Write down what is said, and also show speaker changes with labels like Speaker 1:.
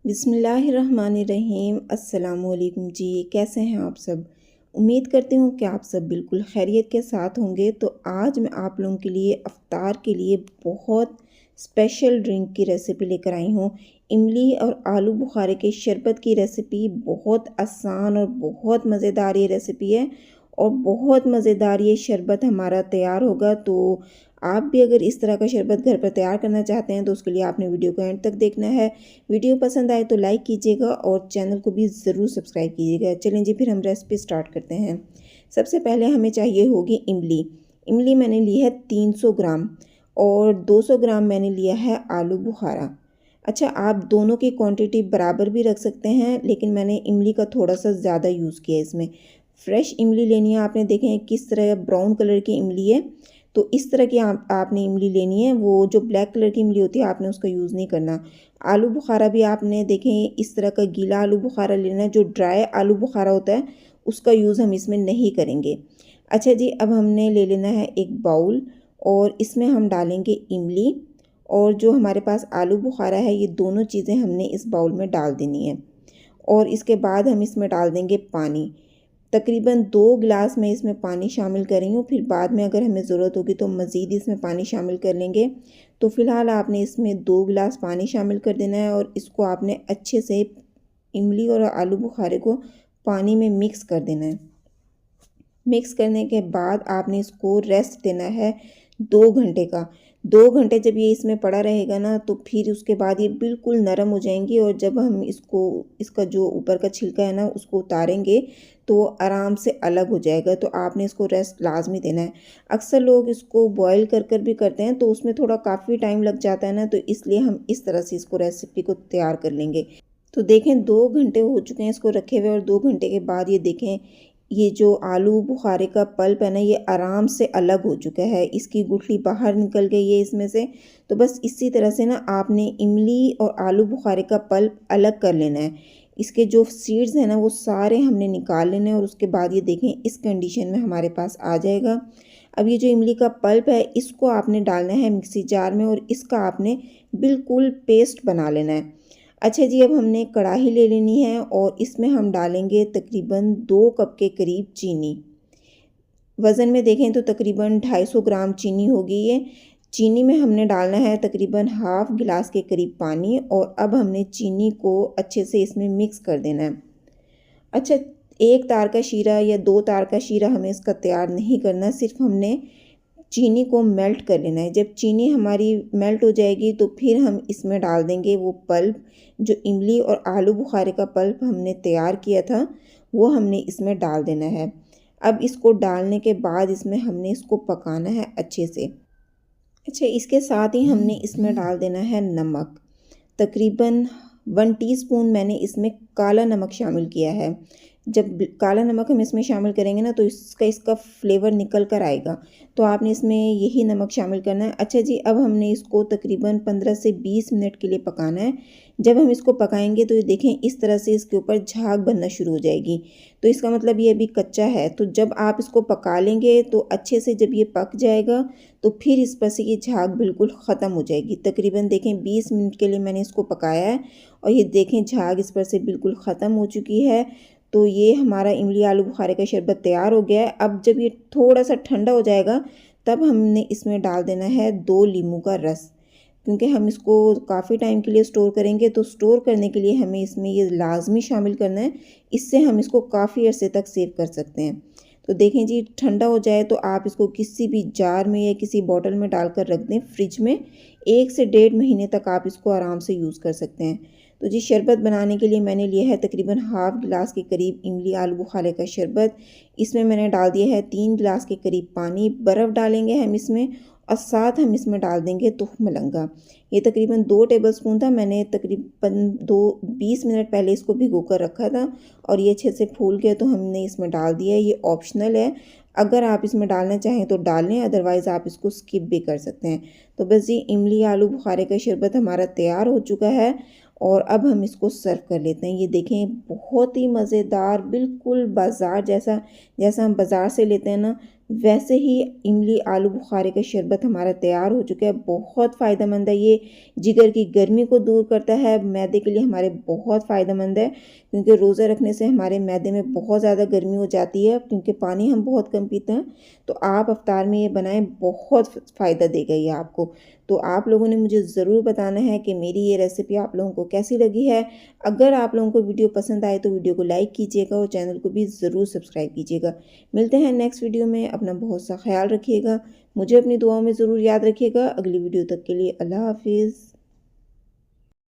Speaker 1: बिस्मिल्लाहिर्रहमानिर्रहीम। अस्सलामुअलैकुम जी, कैसे हैं आप सब। उम्मीद करती हूँ कि आप सब बिल्कुल खैरियत के साथ होंगे। तो आज मैं आप लोगों के लिए अफ्तार के लिए बहुत स्पेशल ड्रिंक की रेसिपी लेकर आई हूँ। इमली और आलू बुखारे के शरबत की रेसिपी बहुत आसान और बहुत मज़ेदार ये रेसिपी है और बहुत मज़ेदार ये शरबत हमारा तैयार होगा। तो आप भी अगर इस तरह का शरबत घर पर तैयार करना चाहते हैं तो उसके लिए आपने वीडियो को एंड तक देखना है। वीडियो पसंद आए तो लाइक कीजिएगा और चैनल को भी ज़रूर सब्सक्राइब कीजिएगा। चलें जी, फिर हम रेसिपी स्टार्ट करते हैं। सबसे पहले हमें चाहिए होगी इमली। इमली मैंने ली है 300 ग्राम और 200 ग्राम मैंने लिया है आलू बुखारा। अच्छा, आप दोनों की क्वांटिटी बराबर भी रख सकते हैं, लेकिन मैंने इमली का थोड़ा सा ज़्यादा यूज़ किया है इसमें। फ्रेश इमली लेनी है। आपने देखें किस तरह ब्राउन कलर की इमली है, तो इस तरह की आपने इमली लेनी है। वो जो ब्लैक कलर की इमली होती है आपने उसका यूज़ नहीं करना। आलू बुखारा भी आपने देखें इस तरह का गीला आलू बुखारा लेना है। जो ड्राई आलू बुखारा होता है उसका यूज़ हम इसमें नहीं करेंगे। अच्छा जी, अब हमने ले लेना है एक बाउल और इसमें हम डालेंगे इमली और जो हमारे पास आलू बुखारा है, ये दोनों चीज़ें हमने इस बाउल में डाल देनी है। और इसके बाद हम इसमें डाल देंगे पानी। तकरीबन 2 गिलास मैं इसमें पानी शामिल कर रही हूँ। फिर बाद में अगर हमें ज़रूरत होगी तो मज़ीद इसमें पानी शामिल कर लेंगे। तो फ़िलहाल आपने इसमें 2 गिलास पानी शामिल कर देना है और इसको आपने अच्छे से इमली और आलू बुखारे को पानी में मिक्स कर देना है। मिक्स करने के बाद आपने इसको रेस्ट देना है 2 घंटे का। 2 घंटे जब ये इसमें पड़ा रहेगा ना, तो फिर उसके बाद ये बिल्कुल नरम हो जाएंगी और जब हम इसका जो ऊपर का छिलका है ना उसको उतारेंगे तो वो आराम से अलग हो जाएगा। तो आपने इसको रेस्ट लाजमी देना है। अक्सर लोग इसको बॉईल कर कर भी करते हैं तो उसमें थोड़ा काफ़ी टाइम लग जाता है ना, तो इसलिए हम इस तरह से इसको रेसिपी को तैयार कर लेंगे। तो देखें 2 घंटे हो चुके हैं इसको रखे हुए और 2 घंटे के बाद ये देखें ये जो आलू बुखारे का पल्प है ना, ये आराम से अलग हो चुका है। इसकी गुठली बाहर निकल गई है इसमें से। तो बस इसी तरह से ना आपने इमली और आलू बुखारे का पल्प अलग कर लेना है। इसके जो सीड्स हैं ना वो सारे हमने निकाल लेने हैं और उसके बाद ये देखें इस कंडीशन में हमारे पास आ जाएगा। अब ये जो इमली का पल्प है इसको आपने डालना है मिक्सी जार में और इसका आपने बिल्कुल पेस्ट बना लेना है। अच्छा जी, अब हमने कढ़ाई ले लेनी है और इसमें हम डालेंगे तकरीबन 2 कप के करीब चीनी। वज़न में देखें तो तकरीबन 250 ग्राम चीनी होगी ये। चीनी में हमने डालना है तकरीबन हाफ़ गिलास के करीब पानी और अब हमने चीनी को अच्छे से इसमें मिक्स कर देना है। अच्छा, 1 तार का शीरा या 2 तार का शीरा हमें इसका तैयार नहीं करना, सिर्फ हमने चीनी को मेल्ट कर लेना है। जब चीनी हमारी मेल्ट हो जाएगी तो फिर हम इसमें डाल देंगे वो पल्प, जो इमली और आलू बुखारे का पल्प हमने तैयार किया था वो हमने इसमें डाल देना है। अब इसको डालने के बाद इसमें हमने इसको पकाना है अच्छे से। अच्छा, इसके साथ ही हमने इसमें डाल देना है नमक। तकरीबन 1 टीस्पून मैंने इसमें काला नमक शामिल किया है। जब काला नमक हम इसमें शामिल करेंगे ना तो इसका फ्लेवर निकल कर आएगा। तो आपने इसमें यही नमक शामिल करना है। अच्छा जी, अब हमने इसको तकरीबन 15 से 20 मिनट के लिए पकाना है। जब हम इसको पकाएंगे तो ये देखें इस तरह से इसके ऊपर झाग बनना शुरू हो जाएगी। तो इसका मतलब ये अभी कच्चा है। तो जब आप इसको पका लेंगे तो अच्छे से जब ये पक जाएगा तो फिर इस पर से ये झाग बिल्कुल ख़त्म हो जाएगी। तकरीबन देखें 20 मिनट के लिए मैंने इसको पकाया है और ये देखें झाग इस पर से बिल्कुल ख़त्म हो चुकी है। तो ये हमारा इमली आलू बुखारे का शरबत तैयार हो गया है। अब जब ये थोड़ा सा ठंडा हो जाएगा तब हमने इसमें डाल देना है 2 नींबू का रस। क्योंकि हम इसको काफ़ी टाइम के लिए स्टोर करेंगे तो स्टोर करने के लिए हमें इसमें ये लाजमी शामिल करना है। इससे हम इसको काफ़ी अरसे तक सेव कर सकते हैं। तो देखें जी, ठंडा हो जाए तो आप इसको किसी भी जार में या किसी बॉटल में डालकर रख दें फ्रिज में। 1 से 1.5 महीने तक आप इसको आराम से यूज़ कर सकते हैं। तो जी, शरबत बनाने के लिए मैंने लिया है तकरीबन हाफ़ गिलास के करीब इमली आलू बुखारे का शरबत। इसमें मैंने डाल दिया है 3 गिलास के करीब पानी। बर्फ़ डालेंगे हम इसमें और साथ हम इसमें डाल देंगे तुख्म मलंगा। ये तकरीबन 2 टेबलस्पून था। मैंने तकरीबन 20 मिनट पहले इसको भिगो कर रखा था और ये अच्छे से फूल गया तो हमने इसमें डाल दिया है। ये ऑप्शनल है, अगर आप इसमें डालना चाहें तो डाल लें, अदरवाइज़ आप इसको स्किप भी कर सकते हैं। तो बस जी, इमली आलू बुखारे का शरबत हमारा तैयार हो चुका है और अब हम इसको सर्व कर लेते हैं। ये देखें बहुत ही मज़ेदार, बिल्कुल बाज़ार जैसा, जैसा हम बाज़ार से लेते हैं ना, वैसे ही इमली आलू बुखारे का शरबत हमारा तैयार हो चुका है। बहुत फ़ायदेमंद है ये, जिगर की गर्मी को दूर करता है, मैदे के लिए हमारे बहुत फ़ायदेमंद है क्योंकि रोज़ा रखने से हमारे मैदे में बहुत ज़्यादा गर्मी हो जाती है क्योंकि पानी हम बहुत कम पीते हैं। तो आप इफ्तार में ये बनाएं, बहुत फ़ायदा देगा ये आपको। तो आप लोगों ने मुझे ज़रूर बताना है कि मेरी ये रेसिपी आप लोगों को कैसी लगी है। अगर आप लोगों को वीडियो पसंद आए तो वीडियो को लाइक कीजिएगा और चैनल को भी ज़रूर सब्सक्राइब कीजिएगा। मिलते हैं नेक्स्ट वीडियो में। अपना बहुत सा ख्याल रखिएगा। मुझे अपनी दुआओं में ज़रूर याद रखिएगा। अगली वीडियो तक के लिए अल्लाह हाफ़िज़।